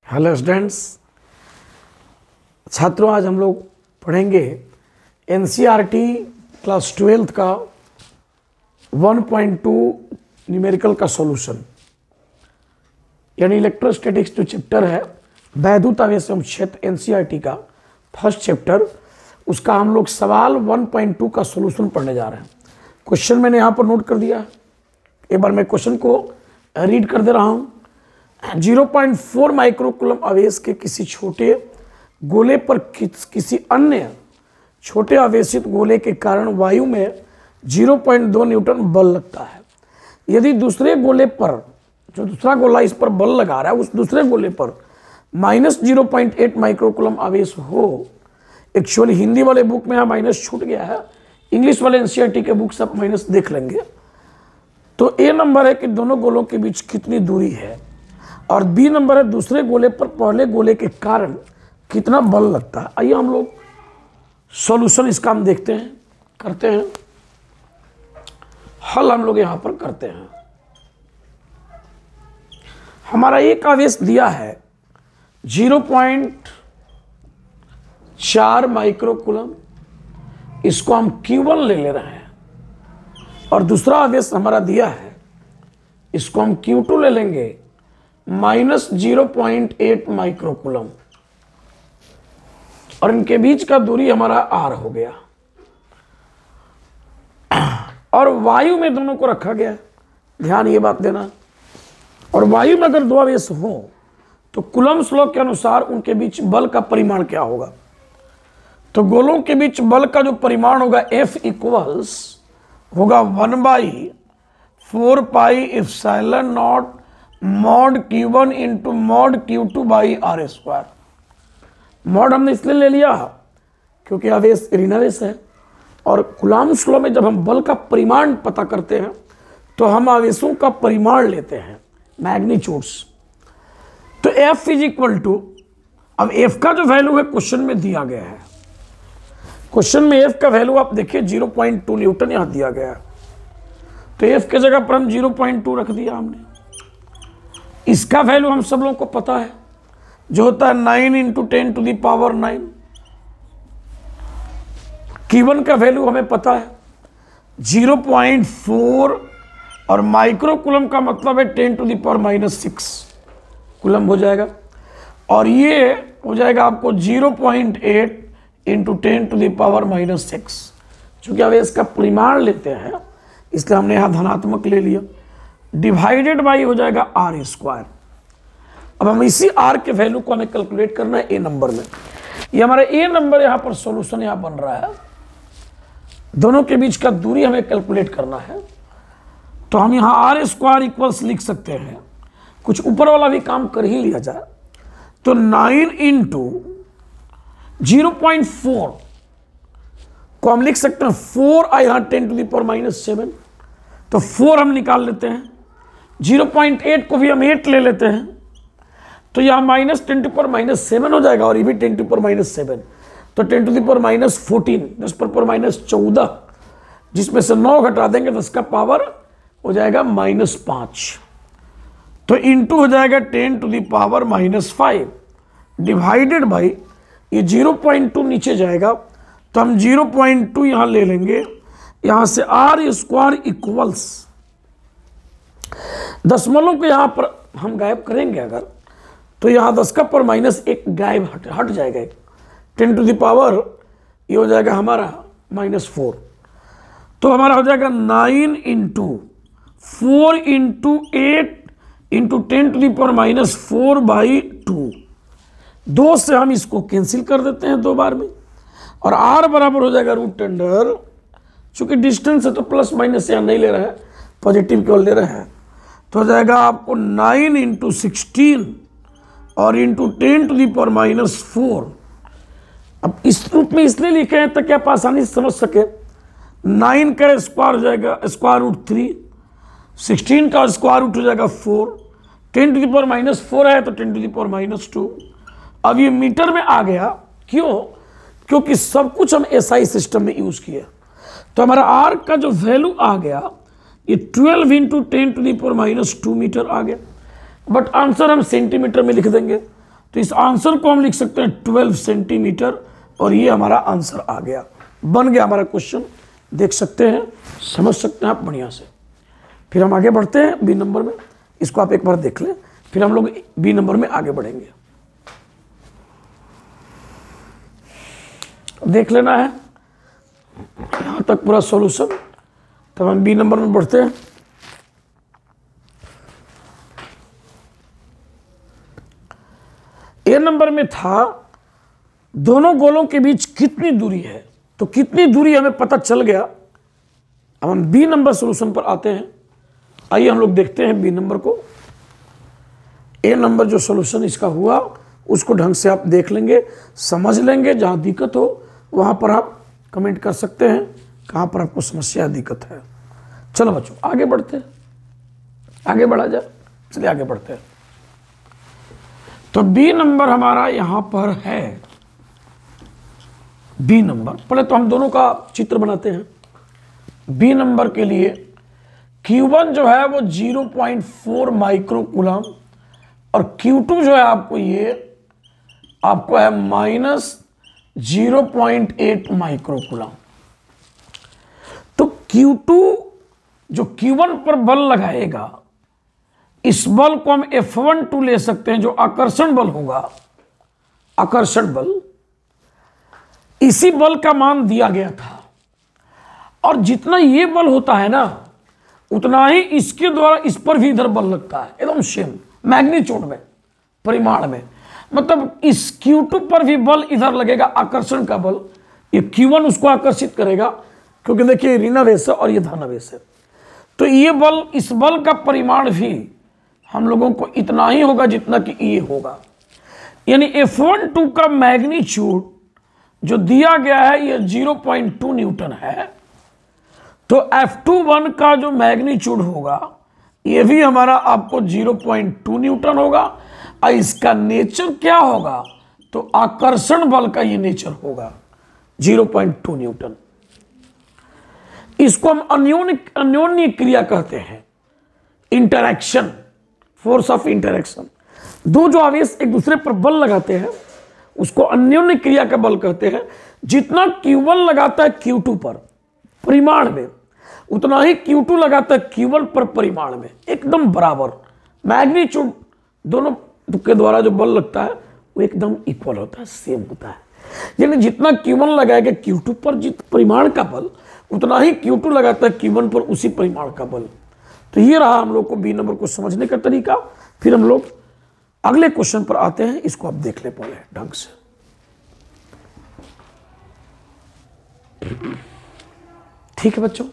Hello students, छात्रों आज हम लोग पढ़ेंगे एनसीईआरटी क्लास 12th का 1.2 न्यूमेरिकल का सॉल्यूशन, यानी इलेक्ट्रोस्टैटिक्स जो चैप्टर है वैद्युत आवेश एवं क्षेत्र एनसीईआरटी का फर्स्ट चैप्टर, उसका हम लोग सवाल 1.2 का सॉल्यूशन पढ़ने जा रहे हैं। क्वेश्चन मैंने यहाँ पर नोट कर दिया है, एक बार मैं क्वेश्चन को रीड कर दे रहा हूँ। 0.4 माइक्रोकूलम आवेश के किसी छोटे गोले पर किसी अन्य छोटे आवेशित गोले के कारण वायु में 0.2 न्यूटन बल लगता है। यदि दूसरे गोले पर, जो दूसरा गोला इस पर बल लगा रहा है, उस दूसरे गोले पर -0.8 माइक्रोकूलम आवेश हो। एक्चुअली हिंदी वाले बुक में यहाँ माइनस छूट गया है, इंग्लिश वाले एनसीईआरटी के बुक सब माइनस देख लेंगे। तो ए नंबर है कि दोनों गोलों के बीच कितनी दूरी है, और बी नंबर है दूसरे गोले पर पहले गोले के कारण कितना बल लगता है। आइए हम लोग सॉल्यूशन इसका हम देखते हैं, करते हैं हल हम लोग यहां पर करते हैं। हमारा एक आवेश दिया है 0.4 माइक्रोकूलम, इसको हम Q1 ले रहे हैं, और दूसरा आवेश हमारा दिया है, इसको हम Q2 ले लेंगे -0.8 माइक्रोकूलम, और इनके बीच का दूरी हमारा R हो गया, और वायु में दोनों को रखा गया। ध्यान ये बात देना, और वायु में अगर दो आवेश हो तो कूलम्ब्स लॉ के अनुसार उनके बीच बल का परिमाण क्या होगा। तो गोलों के बीच बल का जो परिमाण होगा F इक्वल्स होगा 1/4 pi epsilon not mod Q1 into mod Q2 by R²। Mod हमने इसलिए ले लिया क्योंकि आवेश ऋणावेश है, और कूलम्ब्स लॉ में जब हम बल का परिमाण पता करते हैं तो हम आवेशों का परिमाण लेते हैं, मैग्नीट्यूड्स। तो F इज इक्वल टू, अब F का जो वैल्यू है क्वेश्चन में दिया गया है, क्वेश्चन में F का वैल्यू आप देखिए 0.2 न्यूटन यहां दिया गया है। तो F के जगह पर हम 0.2 रख दिया हमने। इसका वैल्यू हम सब लोगों को पता है, जो होता है 9 × 10⁹ Q1 का वैल्यू हमें पता है 0.4, और माइक्रोकूलम का मतलब है 10⁻⁻6 कूलम हो जाएगा, और ये हो जाएगा आपको 0.8 × 10⁻⁻6। चूंकि आवेश का परिमाण लेते हैं इसलिए हमने यहां धनात्मक ले लिया, डिवाइडेड बाई हो जाएगा R²। अब हम इसी R के वैल्यू को हमें कैलकुलेट करना है ए नंबर में। ये हमारा ए नंबर यहां पर सॉल्यूशन यहां बन रहा है, दोनों के बीच का दूरी हमें कैलकुलेट करना है। तो हम यहां R² इक्वल्स लिख सकते हैं, कुछ ऊपर वाला भी काम कर ही लिया जाए। तो 9 × 0.4 को हम लिख सकते हैं 4 यहां 10⁻⁻7, तो 4 हम निकाल लेते हैं। 0.8 को भी हम 8 ले लेते हैं, तो यहां -10⁻⁻7 हो जाएगा, और ये भी 10⁻⁻7, तो 10⁻⁻14 10⁻⁻14, जिसमें से 9 घटा देंगे 10 का पावर हो जाएगा -5, तो इंटू हो जाएगा 10⁻⁻5 डिवाइडेड बाई ये 0.2 नीचे जाएगा, तो हम 0.2 यहां ले लेंगे। यहां से R² इक्वल्स, दशमलव को यहां पर हम गायब करेंगे अगर, तो यहां 10 का पर -1 गायब हट जाएगा, 10⁻, ये हो जाएगा हमारा -4, तो हमारा हो जाएगा 9 × 4 × 8 × 10⁻⁻4/2। 2 से हम इसको कैंसिल कर देते हैं 2 बार में, और R बराबर हो जाएगा √अंडर, चूंकि डिस्टेंस है तो प्लस माइनस यहाँ नहीं ले रहे हैं, पॉजिटिव केवल ले रहे हैं, तो हो जाएगा आपको 9 × 16 और × 10⁻⁻4। अब इस रूप में इसलिए लिखे हैं ताकि आप आसानी से समझ सके। 9 का स्क्वायर हो जाएगा √3, 16 का स्क्वायर रूट हो जाएगा 4, 10⁻⁻4 है तो 10⁻⁻2। अब ये मीटर में आ गया, क्यों? क्योंकि सब कुछ हम SI सिस्टम में यूज किया, तो हमारा R का जो वैल्यू आ गया ये 12 × 10⁻⁻2 मीटर आ गया। बट आंसर हम सेंटीमीटर में लिख देंगे, तो इस आंसर को हम लिख सकते हैं 12 सेंटीमीटर, और ये हमारा आंसर आ गया, बन गया हमारा क्वेश्चन। देख सकते हैं, समझ सकते हैं आप बढ़िया से। फिर हम आगे बढ़ते हैं बी नंबर में, इसको आप एक बार देख लें, फिर हम लोग बी नंबर में आगे बढ़ेंगे। देख लेना है यहां तक पूरा सॉल्यूशन, तब हम बी नंबर में बढ़ते हैं। ए नंबर में था दोनों गोलों के बीच कितनी दूरी है, तो कितनी दूरी हमें पता चल गया। अब हम बी नंबर सॉल्यूशन पर आते हैं। आइए हम लोग देखते हैं बी नंबर को। ए नंबर जो सॉल्यूशन इसका हुआ उसको ढंग से आप देख लेंगे, समझ लेंगे। जहां दिक्कत हो वहां पर आप कमेंट कर सकते हैं कहां पर आपको समस्या दिक्कत है। चलो बच्चों आगे बढ़ते हैं, आगे बढ़ा जाए, चलिए आगे बढ़ते हैं। तो बी नंबर हमारा यहां पर है, बी नंबर। पहले तो हम दोनों का चित्र बनाते हैं। बी नंबर के लिए Q1 जो है वो 0.4 माइक्रो कूलम, और Q2 जो है आपको ये आपको है -0.8 माइक्रो कूलम। तो Q2 जो Q1 पर बल लगाएगा, इस बल को हम F12 ले सकते हैं, जो आकर्षण बल होगा, आकर्षण बल। इसी बल का मान दिया गया था, और जितना ये बल होता है ना, उतना ही इसके द्वारा इस पर भी इधर बल लगता है, एकदम सेम मैग्नीट्यूड में, परिमाण में। मतलब इस Q2 पर भी बल इधर लगेगा, आकर्षण का बल। ये Q1 उसको आकर्षित करेगा, क्योंकि देखिए ऋणावेश है और ये धनावेश है। तो ये बल, इस बल का परिमाण भी हम लोगों को इतना ही होगा जितना कि ये होगा। यानी F12 का मैग्नीट्यूड जो दिया गया है ये 0.2 न्यूटन है। तो F21 का जो मैग्नीट्यूड होगा ये भी हमारा आपको 0.2 न्यूटन होगा। और इसका नेचर क्या होगा, तो आकर्षण बल का ये नेचर होगा 0.2 न्यूटन। इसको हम अन्योन्य क्रिया कहते हैं, इंटरैक्शन, फोर्स ऑफ इंटरैक्शन। दो जो आवेश एक दूसरे पर बल लगाते हैं उसको अन्योन्य क्रिया का बल कहते हैं। जितना Q1 लगाता है Q2 पर परिमाण में, उतना ही Q2 लगाता है Q1 पर परिमाण में, एकदम बराबर। मैग्नीट्यूड दोनों के द्वारा जो बल लगता है वो एकदम इक्वल होता है, सेम होता है। यानी जितना Q1 लगाएगा Q2 पर जित परिमाण का बल, उतना ही Q2 लगाता है Q1 पर उसी परिमाण का बल। तो ये रहा हम लोग को बी नंबर को समझने का तरीका। फिर हम लोग अगले क्वेश्चन पर आते हैं, इसको आप देख ले पहले ढंग से। ठीक है बच्चों।